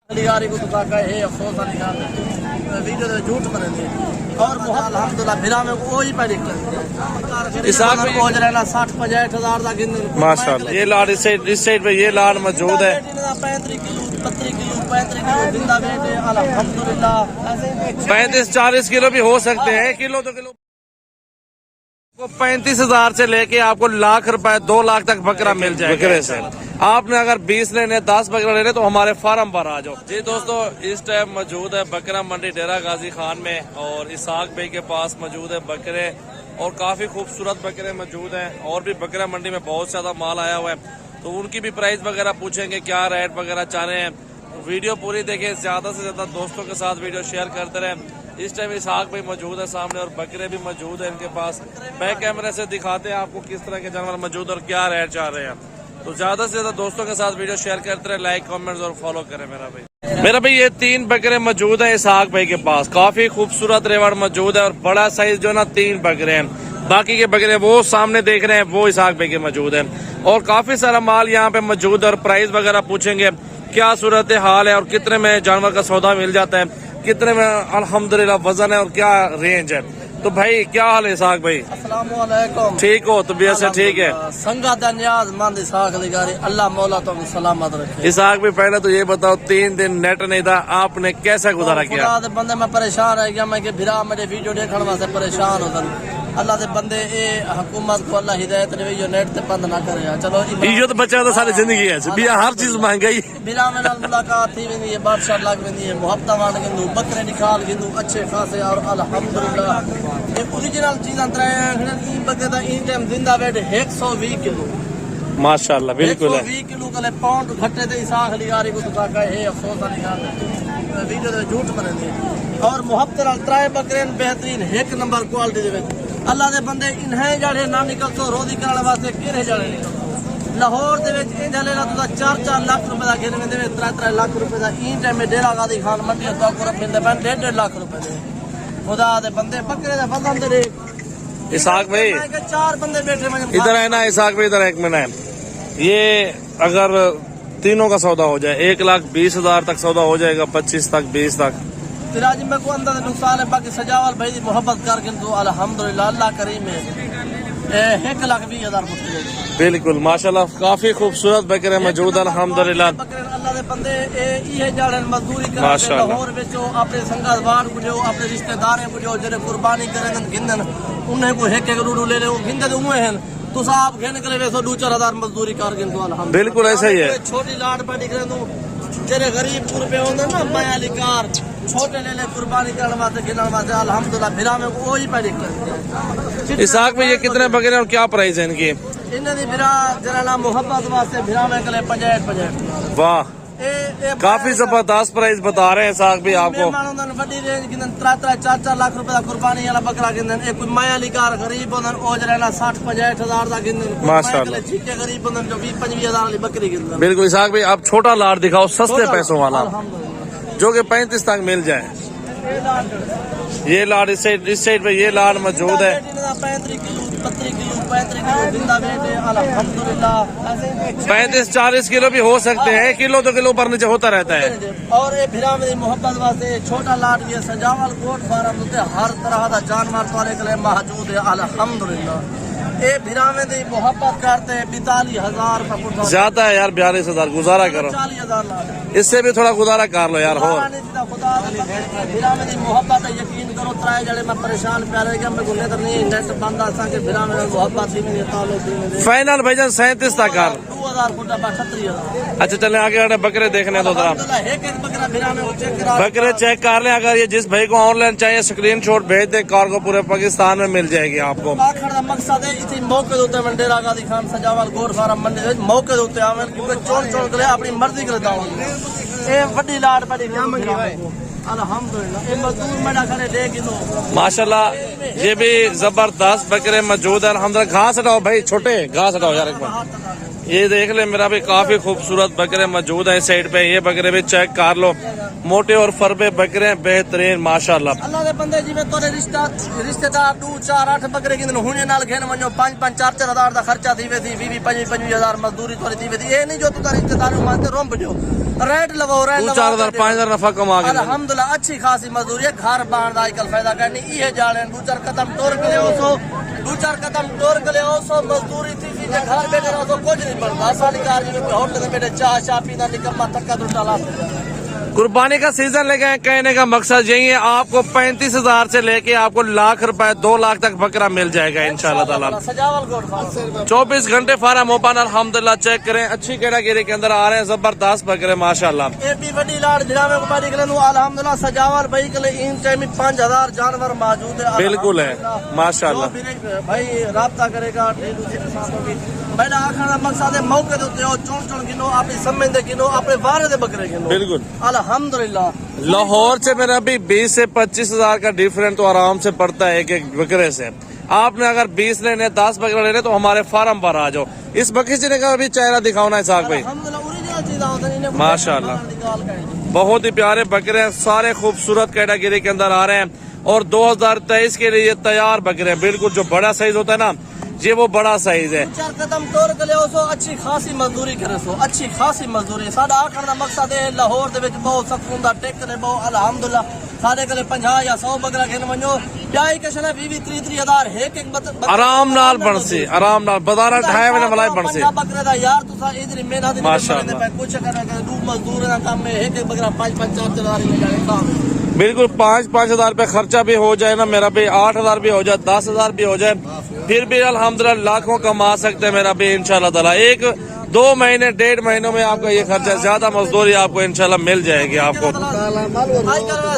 علی کو تو ہے افسوس علی خان ویڈیو دے جھوٹ بنے اور الحمدللہ بھرا میں کوئی پہ نکل اسحاق بھائی پہنچ رہنا 60-65 ہزار دا گن ماشاءاللہ یہ لاڈ اس سائڈ پہ یہ لاڈ موجود ہے 35 کلو 35 کلو زندہ بیٹے الحمدللہ 35-40 کلو بھی ہو سکتے ہیں کلو تو کلو 35,000 سے لے کے آپ کو لاکھ روپے 2 لاکھ تک بکرا مل جائے بکرے سے آپ نے اگر 20 لینے 10 بکرا لینے تو ہمارے فارم پر آ جاؤ جی دوستو اس ٹائم موجود ہے بکرا منڈی ڈیرہ غازی خان میں اور اسحاق بھائی کے پاس موجود ہے بکرے اور کافی خوبصورت بکرے موجود ہیں اور بھی بکرا منڈی میں بہت زیادہ مال آیا ہوا ہے تو ان کی بھی پرائز وغیرہ پوچھیں گے کیا ریٹ وغیرہ چاہ رہے ہیں ویڈیو پوری دیکھیں زیادہ سے زیادہ دوستوں کے ساتھ ویڈیو شیئر کرتے رہیں اس ٹائم اسحاق بھائی موجود ہے سامنے اور بکرے بھی موجود ہیں ان کے پاس بیک کیمرے سے دکھاتے ہیں آپ کو کس طرح کے جانور موجود اور کیا ریٹ چاہ رہے ہیں تو زیادہ سے زیادہ دوستوں کے ساتھ ویڈیو شیئر کرتے رہیں لائک کامنٹس اور فالو کریں میرا بھائی یہ 3 بکرے موجود ہیں اسحاق بھائی کے پاس کافی خوبصورت ریوڑ موجود ہے اور بڑا سائز جو ہے نا 3 بکرے ہیں باقی کے بکرے وہ سامنے دیکھ رہے ہیں وہ اسحاق بھائی کے موجود ہیں اور کافی سارا مال یہاں پہ موجود ہے اور پرائز وغیرہ پوچھیں گے کیا صورت حال ہے اور کتنے میں جانور کا سودا مل جاتا ہے کتنے میں الحمدللہ وزن ہے اور کیا رینج ہے تو بھائی کیا حال ہے اسحاق بھائی السلام علیکم ٹھیک ہو طبیعت سے ٹھیک ہے سنگا دا نیاز مند اسحاق علی گاری اللہ مولا تو سلامت رکھے اسحاق بھی پہلے تو یہ بتاؤ 3 دن نیٹ نہیں تھا آپ نے کیسا گزارا کیا خدا دے بندے میں پریشان رہ گیا میں کہ بھرا میرے ویڈیو دیکھنے واسطے پریشان ہو اللہ دے بندے اے حکومت کو اللہ ہدایت دے جو نیٹ تے بند نہ کرے چلو یہ تو بچہ تو ساری زندگی ہے بھی ہر چیز مہنگائی بھرا میں نال ملاقات تھی ویندی ہے بادشاہ لگ ویندی ہے محبت وان گندو بکرے نکال گندو اچھے خاصے اور الحمدللہ یہ اوریجنل چیز اندر ہے این بکرے دا این ٹائم زندہ بیٹھے 120 کلو ماشاءاللہ بالکل ہے 120 کلو کلے پاؤنڈ گھٹے تے اسحاق علی گاری کو تو ہے افسوس علی خان ویڈیو دے جھوٹ بنے اور محبت نال ترائے بکرے بہترین 1 نمبر کوالٹی دے وچ اللہ دے بندے انہیں جڑے نہ نکل تو روزی کرنے واسطے کہڑے جڑے نکل لاہور دے وچ ان جلے تو 4-4 لاکھ روپے دا گھن میں دے 3-3 لاکھ روپے دا این ٹائم ڈیرہ غازی خان منڈی تو کو رکھن دے 1.5 لاکھ روپے دے خدا دے بندے بکرے دا وزن دے اسحاق بھائی 4 بندے بیٹھے میں ادھر ہے نا اسحاق بھائی ادھر ایک منٹ ہے یہ اگر تینوں کا سودا ہو جائے 1,20,000 تک سودا ہو جائے گا 25 تک 20 تک تراج میں کو اندر نقصان ہے باقی سجاوال بھائی دی محبت کر کے تو الحمدللہ اللہ کریم ہے 1,20,000 بالکل ماشاءاللہ کافی خوبصورت بکرے موجود الحمدللہ اللہ دے بندے یہ جڑے مزدوری کرتے لاہور وچ اپنے سنگت وار کو جو اپنے رشتہ داریں کو جو جڑے قربانی کرن گندن انہیں کو 1-1 روڑو لے لے گندے اوے ہیں تو صاحب گھن کے ویسو 2-4 مزدوری کر کے تو الحمدللہ بالکل ایسا ہی ہے چھوٹی لاڈ پڑی کرن تو جڑے غریب قربے ہوندے نا مایا علی کار چھوٹے لے لے قربانی کرنے واسطے گنن واسطے الحمدللہ بھرا میں کوئی پڑی کرتے اسحاق میں یہ کتنے بکرے اور کیا پرائز ہے ان کی انہاں دی بھرا جڑا نام محبت واسطے بھرا میں کلے 65 واہ کافی زبردست پرائز بتا رہے ہیں اسحاق بھی آپ کو وڈی رینج گندن 3-4 لاکھ روپے دا قربانی والا بکرا گندن ایک کوئی مایا علی کار غریب ہوندن او جڑا 60-65 ہزار دا گندن ماشاءاللہ چیٹے غریب ہوندن جو 20-25 ہزار والی بکری گندن بالکل اسحاق بھی آپ چھوٹا لاٹ دکھاؤ سستے پیسوں والا جو کہ 35 تک مل جائے یہ لاٹ اس سائڈ پہ یہ لاٹ موجود ہے 35 کلو زندہ بیٹے الحمدللہ 35-40 کلو بھی ہو سکتے ہیں کلو تو کلو پر نیچے ہوتا رہتا ہے اور یہ بھرا میں محبت واسطے چھوٹا لاٹ بھی ہے سجاوال گوٹ فارم تے ہر طرح دا جانور توارے کے لیے موجود ہے الحمدللہ اے بھرا میں دی محبت کرتے 42,000 روپے زیادہ ہے یار 42,000 گزارا کرو 40,000 لاٹ اس سے بھی تھوڑا گزارا کر لو یار ہو خدا بھرا میں دی محبت ہے یقین کرو ترائے جڑے میں پریشان پیارے گیا میں کو نظر نہیں نیٹ بند آسا کہ بھرا میں محبت تھی میری تعلق تھی فائنل بھائی جان 37 تک کر 2000 فٹ 38,000 اچھا چلیں آگے بکرے دیکھنے تو ذرا بکرا بھرا میں چیک کرا بکرے چیک کر لیں اگر یہ جس بھائی کو آن لائن چاہیے اسکرین شاٹ بھیج دیں کار کو پورے پاکستان میں مل جائے گی آپ کو آخر دا مقصد ہے اسی موقع ہوتے ہیں ڈیرہ غازی خان سجاوال گور فارم منڈی موقع ہوتے ہیں کیونکہ چون کے لیے اپنی مرضی کرتا ہوں یہ وڈی لاٹ پڑی الحمدللہ یہ مزدور میرا کھڑے دے گی تو ماشاءاللہ یہ بھی زبردست بکرے موجود ہیں الحمدللہ گھاس ہٹاؤ بھائی چھوٹے گھاس ہٹاؤ یار ایک بار یہ دیکھ لیں میرا بھی کافی خوبصورت بکرے موجود ہیں اس سائڈ پہ یہ بکرے بھی چیک کر لو موٹے اور فربے بکرے بہترین ماشاءاللہ اللہ دے بندے جی میں تورے رشتہ دار 2-4-8 بکرے گندن ہونے نال گھن ونجو 5-4 ہزار دا خرچہ تھی وے تھی 20-25 ہزار مزدوری توری تھی وے تھی یہ نہیں جو تو رشتہ دار مانتے روم بجو ریٹ لگو ریٹ 2-4 5,000 نفع کما کے الحمدللہ اچھی خاصی مزدوری ہے گھر باندھ آئی کل فائدہ کرنی یہ جانے 2-4 قدم ٹور کے لے سو 2-4 قدم ٹور کے لے سو مزدوری تھی کہ گھر بیٹھے رہو تو کچھ نہیں بنتا سالی کار جی میں ہوٹل میں بیٹھے چاہ شاہ پینا نکما تھکا تو ڈالا قربانی کا سیزن لے گئے کہنے کا مقصد یہی ہے آپ کو 35,000 سے لے کے آپ کو لاکھ روپے 2 لاکھ تک بکرا مل جائے گا انشاءاللہ تعالی سجاول گوڈ فارم 24 گھنٹے فارم اوپن الحمدللہ چیک کریں اچھی کیٹاگری کے اندر آ رہے ہیں زبردست بکرے ماشاءاللہ اے پی وڈی لاڑ جناب کپاری کلنو الحمدللہ سجاول بھائی کلے ان ٹائم 5,000 جانور موجود ہے بالکل ہے ماشاءاللہ بھائی رابطہ کرے گا ڈیلو کے ساتھ بھی پہلا آخر مقصد ہے موقع دیتے ہو چون گنو اپنی سمجھ دے گنو اپنے وارے دے بکرے گنو بالکل الحمدللہ لاہور سے میرا بھی 20 سے 25,000 کا ڈیفرنٹ تو آرام سے پڑتا ہے ایک ایک بکرے سے آپ نے اگر 20 لینے 10 بکرے لینے تو ہمارے فارم پر آ جاؤ اس بکری سے کا بھی چہرہ دکھاؤ نا اسحاق بھائی ماشاءاللہ بہت ہی پیارے بکرے ہیں سارے خوبصورت کیٹاگری کے اندر آ رہے ہیں اور 2023 کے لیے تیار بکرے ہیں بالکل جو بڑا سائز ہوتا ہے نا یہ وہ بڑا سائز ہے 4 قدم ٹور کے لے سو اچھی خاصی مزدوری کرے سو اچھی خاصی مزدوری ساڈا آخر دا مقصد ہے لاہور دے وچ بہت سکون دا ٹیکر ہے بہت الحمدللہ سارے کلے 50 یا 100 بکرا گھن ونجو پیائی کشنا 20-30 ہزار ایک آرام نال بن سی آرام نال بازار ڈھائی میں ملائی بن سی بکرے دا یار تسا ادھر محنت ماشاءاللہ کچھ کرنا کہ دو مزدور دا کام ہے ایک بکرا 5-5 4 ہزار میں جائے کام بالکل 5-5 ہزار روپے خرچہ بھی ہو جائے نا میرا بھی 8,000 بھی ہو جائے 10,000 بھی ہو جائے پھر بھی الحمدللہ لاکھوں کما سکتے ہیں میرا بھی انشاءاللہ تعالی 1-2 مہینے 1.5 مہینوں میں آپ کا یہ خرچہ زیادہ مزدوری آپ کو انشاءاللہ مل جائے گی آپ کو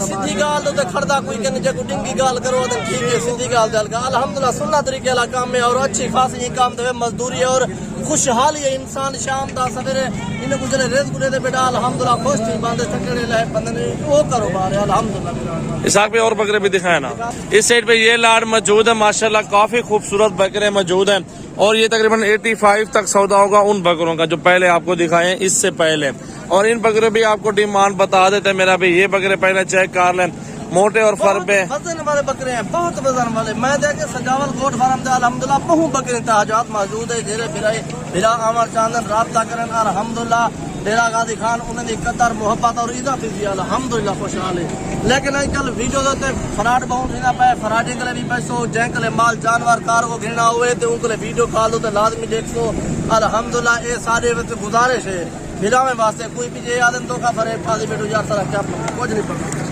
سیدھی گال تو کھڑتا کوئی کہ جے کو ڈنگی گال کرو تو ٹھیک ہے سیدھی گال دل کا الحمدللہ سننا طریقے والا کام ہے اور اچھی خاصی یہ کام دے مزدوری اور خوشحالی ہے انسان شام دا سویرے ان کو جڑے رزق دے بیٹا الحمدللہ خوش تھی باندے تکڑے لے بندے وہ کاروبار ہے الحمدللہ اسحاق پہ اور بکرے بھی دکھائے نا اس سائڈ پہ یہ لاڑ موجود ہے ماشاءاللہ کافی خوبصورت بکرے موجود ہیں اور یہ تقریباً 85 تک سودا ہوگا ان بکروں کا جو پہلے آپ کو دکھائے اس سے پہلے اور ان بکرے بھی آپ کو ڈیمانڈ بتا دیتے میرا بھی یہ بکرے پہلے چیک کر لیں موٹے اور فربے وزن والے بکرے ہیں بہت وزن والے میں دیکھے سجاول گوٹ فارم دے الحمدللہ بہت بکرے تاجات موجود ہے جیرے بھرا عمر چاندن رابطہ کرن الحمدللہ ڈیرا غازی خان انہوں نے قدر محبت اور عزت دی الحمدللہ خوشحال ہے لیکن آج کل ویڈیو دے فراڈ بہت ہونا پے فراڈی کلے بھی پیسو جن کلے مال جانور کار کو گھنا ہوئے تے ان کلے ویڈیو کال دو تے لازمی دیکھو الحمدللہ اے سارے وچ گزارش ہے بلا میں واسطے کوئی بھی جے آدم تو کا فرے پھاسی بیٹھو یار سارا کیا کچھ نہیں پڑتا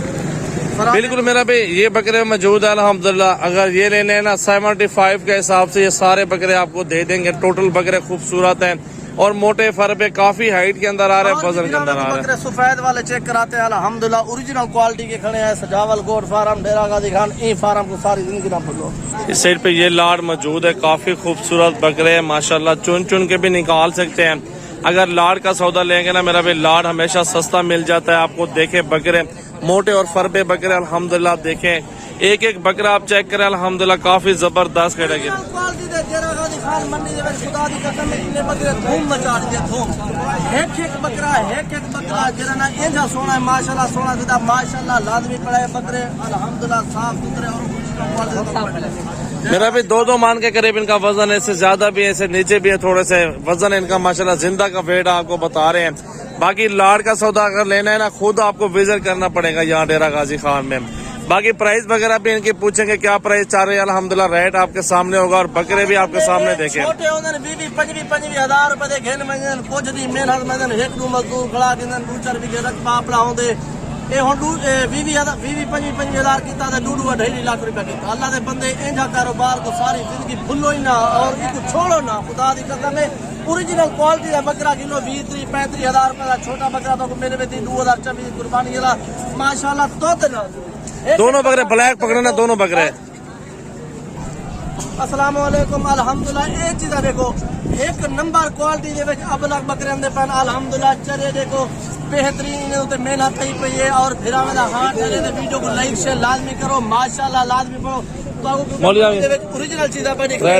بالکل میرا بھی یہ بکرے موجود ہے الحمدللہ اگر یہ لینے ہیں نا 75 کے حساب سے یہ سارے بکرے آپ کو دے دیں گے ٹوٹل بکرے خوبصورت ہیں اور موٹے فربے کافی ہائٹ کے اندر آ رہے ہیں وزن کے اندر آ رہے ہیں بکرے سفید والے چیک کراتے ہیں الحمدللہ اوریجنل کوالٹی کے کھڑے ہیں سجاول گوٹ فارم ڈیرا غازی خان ای فارم کو ساری زندگی نہ بھولو اس سائڈ پہ یہ لاڑ موجود ہے کافی خوبصورت بکرے ہیں ماشاءاللہ چن کے بھی نکال سکتے ہیں اگر لاڑ کا سودا لیں گے نا میرا بھی لاڑ ہمیشہ سستا مل جاتا ہے آپ کو دیکھیں بکرے موٹے اور فربے بکرے الحمدللہ دیکھیں ایک ایک بکرا آپ چیک کریں الحمدللہ کافی زبردست کیٹاگری کوالٹی دے ڈیرا غازی خان منڈی دے وچ خدا دی قسم اتنے بکرے دھوم مچا دے دھوم ایک بکرا جڑا نا انجا سونا ہے ماشاءاللہ سونا سیدھا ماشاءاللہ لازمی پڑے بکرے الحمدللہ صاف ستھرے اور میرا بھی 2 مان کے قریب ان کا وزن ہے اس سے زیادہ بھی ہے اس سے نیچے بھی ہے تھوڑے سے وزن ہے ان کا ماشاءاللہ زندہ کا ویٹ آپ کو بتا رہے ہیں باقی لاڑ کا سودا اگر لینا ہے نا خود آپ کو وزٹ کرنا پڑے گا یہاں ڈیرا غازی خان میں باقی پرائز وغیرہ بھی ان کی پوچھیں گے کیا پرائز چاہ رہے ہیں الحمدللہ ریٹ آپ کے سامنے ہوگا اور بکرے بھی آپ کے سامنے دیکھیں چھوٹے ہوندے 20-25 ہزار روپے دے گھن منجن کچھ دی محنت منجن ایک دو مزدور کھڑا دین 2-4 بھی رکھ پاپڑا ہوندے اے ہن 20-25 ہزار کیتا تے 2.5 لاکھ روپے کیتا اللہ دے بندے انجا کاروبار کو ساری زندگی بھولو ہی نہ اور کو چھوڑو نہ خدا دی قسم ہے اوریجنل کوالٹی دا بکرا کلو 20-35 ہزار روپے دا چھوٹا بکرا تو میرے وچ 2024 قربانی والا ماشاءاللہ تو نہ دونوں بکرے بلیک پکڑنا دونوں بکرے السلام علیکم الحمدللہ ایک چیز دیکھو ایک نمبر کوالٹی دے وچ ابلک بکرے اندے پن الحمدللہ چرے دیکھو بہترین تے محنت کئی پئی ہے اور بھراویں دا ہاں چرے دے ویڈیو کو لائک شیئر لازمی کرو ماشاءاللہ لازمی پڑھو تو اوریجنل چیزاں پہ نکلے